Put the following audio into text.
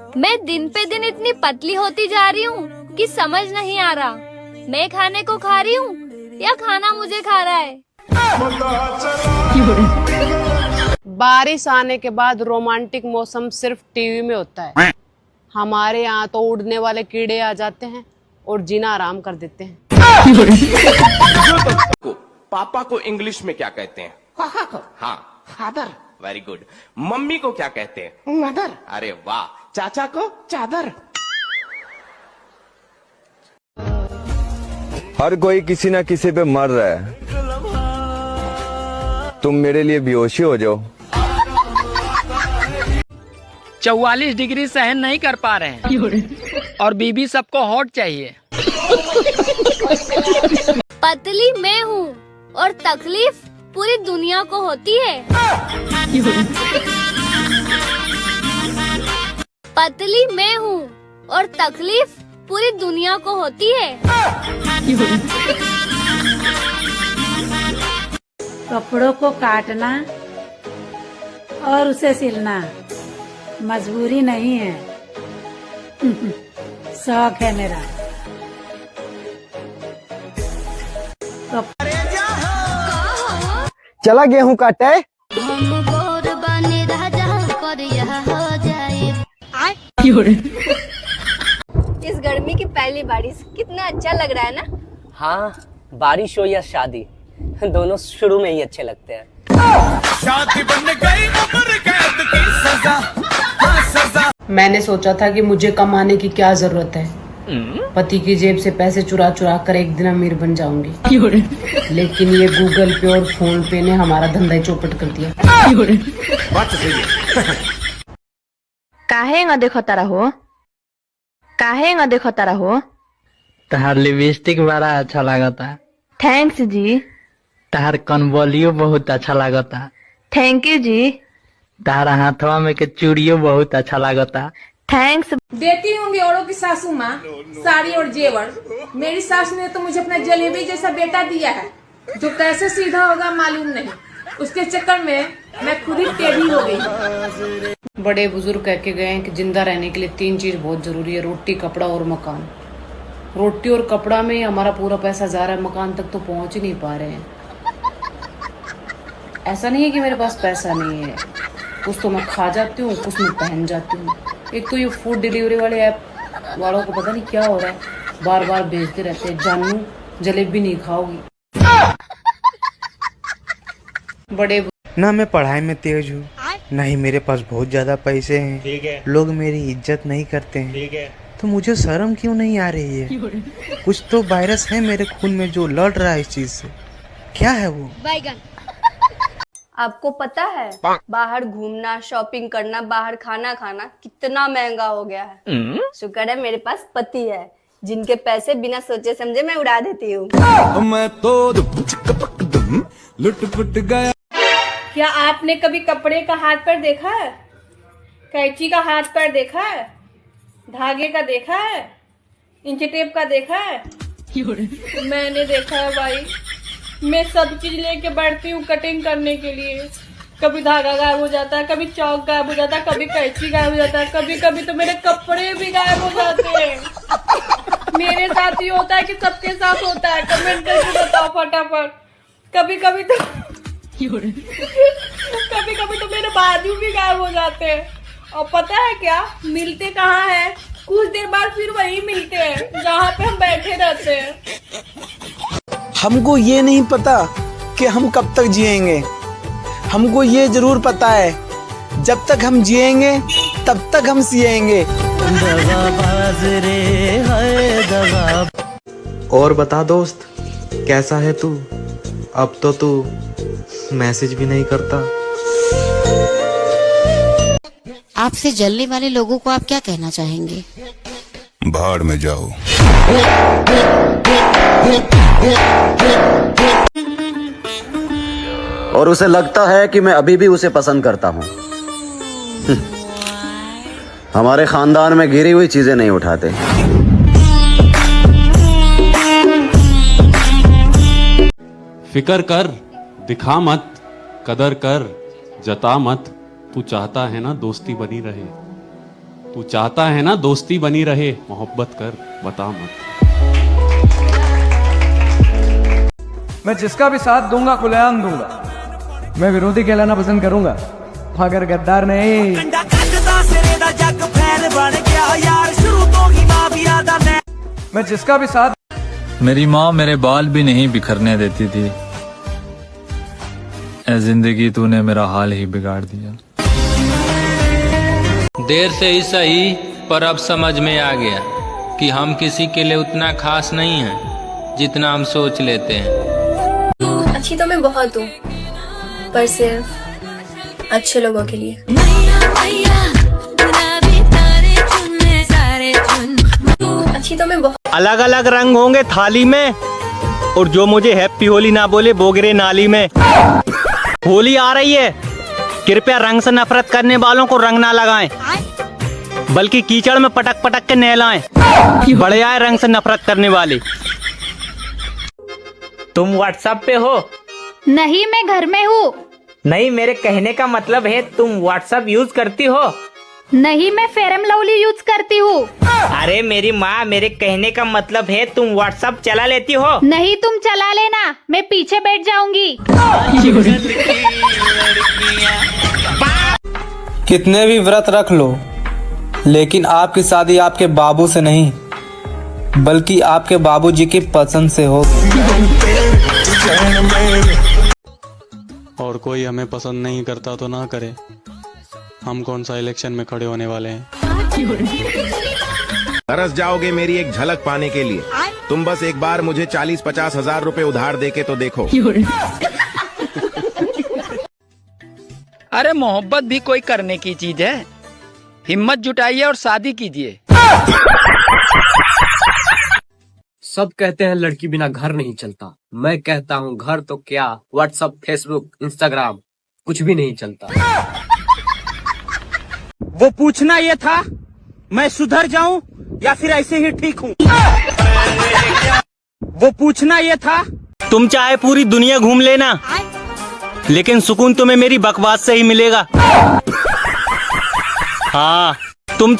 मैं दिन पे दिन इतनी पतली होती जा रही हूँ कि समझ नहीं आ रहा मैं खाने को खा रही हूँ या खाना मुझे खा रहा है। बारिश आने के बाद रोमांटिक मौसम सिर्फ टीवी में होता है। हमारे यहाँ तो उड़ने वाले कीड़े आ जाते हैं और जीना आराम कर देते हैं। पापा को इंग्लिश में क्या कहते हैं? हाँ, फादर। Very good. मम्मी को क्या कहते हैं? मदर। अरे वाह। चाचा को चादर। हर कोई किसी ना किसी पे मर रहा है, तुम मेरे लिए बेहोशी हो जाओ। 44 डिग्री सहन नहीं कर पा रहे हैं और बीबी सबको हॉट चाहिए। पतली मैं हूँ और तकलीफ पूरी दुनिया को होती है। पतली मैं हूँ और तकलीफ पूरी दुनिया को होती है। कपड़ों को काटना और उसे सिलना मजबूरी नहीं है, शौक है मेरा। चला गेहूं काटे। इस गर्मी की पहली बारिश कितना अच्छा लग रहा है ना। हाँ, बारिश हो या शादी दोनों शुरू में ही अच्छे लगते हैं। शादी बन गई उम्र कैद की सजा, हाँ सजा। मैंने सोचा था कि मुझे कमाने की क्या जरूरत है, पति की जेब से पैसे चुरा चुरा कर एक दिन अमीर बन जाऊंगी। लेकिन ये गूगल पे और फोन पे ने हमारा धंधा ही चौपट कर दिया। काहे देखो तारा हो, काहे देखो तारा हो। तहार लिपस्टिक बड़ा अच्छा लागता। थैंक्स जी। तहार कनबलियो बहुत अच्छा लागता। थैंक यू जी। तहार हाथवा में के चूड़ियो बहुत अच्छा लागता। थैंक्स। देती होंगी औरों की सासू माँ साड़ी और जेवर, मेरी सास ने तो मुझे अपना जलेबी जैसा बेटा दिया है जो कैसे सीधा होगा मालूम नहीं। उसके चक्कर में मैं खुद ही टेढ़ी हो गई। बड़े बुजुर्ग कह के गए हैं कि जिंदा रहने के लिए 3 चीज बहुत जरूरी है, रोटी, कपड़ा और मकान। रोटी और कपड़ा में हमारा पूरा पैसा जा रहा है, मकान तक तो पहुंच ही नहीं पा रहे हैं। ऐसा नहीं है कि मेरे पास पैसा नहीं है, कुछ तो मैं खा जाती हूँ, कुछ मैं पहन जाती हूँ। एक तो ये फूड डिलीवरी वाले ऐप वालों को पता नहीं क्या हो रहा है, बार बार भेजते रहते हैं, जानू जलेबी नहीं खाओगी। बड़े ना मैं पढ़ाई में तेज हूँ, ना ही मेरे पास बहुत ज्यादा पैसे हैं। लोग मेरी इज्जत नहीं करते हैं, तो मुझे शर्म क्यों नहीं आ रही है? कुछ तो वायरस है मेरे खून में जो लड़ रहा है इस चीज से। क्या है वो? बैगन। आपको पता है बाहर घूमना, शॉपिंग करना, बाहर खाना खाना कितना महंगा हो गया है। शुक्र है मेरे पास पति है जिनके पैसे बिना सोचे समझे मैं उड़ा देती हूँ। मैं तो लुट पुट गया। क्या आपने कभी कपड़े का हाथ पैर देखा है? कैंची का हाथ पैर देखा है? धागे का देखा है? इंच टेप का देखा है? मैंने देखा है भाई। मैं सब चीज लेके बैठती हूँ कटिंग करने के लिए। कभी धागा गायब हो जाता है, कभी चौक गायब हो जाता है, कभी कैंची गायब हो जाता है, कभी कभी तो मेरे कपड़े भी गायब हो जाते हैं। मेरे साथ ही होता है कि सबके साथ होता है? कमेंट करके बताओ फटाफट। कभी कभी तो मेरे बाजू भी गायब हो जाते हैं। और पता है क्या, मिलते कहाँ है? कुछ देर बाद फिर वही मिलते हैं जहाँ पे हम बैठे रहते हैं। हमको ये नहीं पता कि हम कब तक जिएंगे, हमको ये जरूर पता है जब तक हम जिएंगे तब तक हम सिएंगे। और बता दोस्त, कैसा है तू? अब तो तू मैसेज भी नहीं करता। आपसे जलने वाले लोगों को आप क्या कहना चाहेंगे? भाड़ में जाओ। और उसे लगता है कि मैं अभी भी उसे पसंद करता हूँ। हमारे खानदान में गिरी हुई चीजें नहीं उठाते। फिकर कर, दिखा मत, कदर कर, जता मत। तू चाहता है ना दोस्ती बनी रहे, तू चाहता है ना दोस्ती बनी रहे, मोहब्बत कर, बता मत। मैं जिसका भी साथ दूंगा खुलेआम दूंगा, मैं विरोधी कहलाना पसंद करूंगा मगर गद्दार नहीं। मैं जिसका भी साथ। मेरी माँ मेरे बाल भी नहीं बिखरने देती थी, ऐ जिंदगी तूने मेरा हाल ही बिगाड़ दिया। देर से ही सही पर अब समझ में आ गया कि हम किसी के लिए उतना खास नहीं हैं जितना हम सोच लेते हैं। अच्छी तो मैं बहुत हूँ, पर सिर्फ अच्छे लोगों के लिए। अच्छी तो मैं बहुत। अलग अलग रंग होंगे थाली में, और जो मुझे हैप्पी होली ना बोले वो गिरे नाली में। होली आ रही है, कृपया रंग से नफरत करने वालों को रंग ना लगाएं, बल्कि कीचड़ में पटक पटक के नहलाएं। बड़े आए रंग से नफरत करने वाले। तुम व्हाट्सएप पे हो? नहीं, मैं घर में हूँ। नहीं, मेरे कहने का मतलब है तुम व्हाट्सएप यूज करती हो? नहीं, मैं फेरम लवली यूज करती हूँ। अरे मेरी माँ, मेरे कहने का मतलब है तुम व्हाट्सएप चला लेती हो? नहीं, तुम चला लेना, मैं पीछे बैठ जाऊंगी। कितने भी व्रत रख लो, लेकिन आपकी शादी आपके बाबू से नहीं, बल्कि आपके बाबूजी की पसंद से हो। और कोई हमें पसंद नहीं करता तो ना करे, हम कौन सा इलेक्शन में खड़े होने वाले हैं। तरस जाओगे मेरी एक झलक पाने के लिए, तुम बस एक बार मुझे 40-50 हजार रुपए उधार देके तो देखो। अरे मोहब्बत भी कोई करने की चीज है, हिम्मत जुटाइए और शादी कीजिए। सब कहते हैं लड़की बिना घर नहीं चलता, मैं कहता हूँ घर तो क्या, व्हाट्सएप, फेसबुक, इंस्टाग्राम कुछ भी नहीं चलता। वो पूछना ये था मैं सुधर जाऊं या फिर ऐसे ही ठीक हूं। वो पूछना ये था। तुम चाहे पूरी दुनिया घूम लेना, लेकिन सुकून तुम्हें मेरी बकवास से ही मिलेगा। हाँ, तुम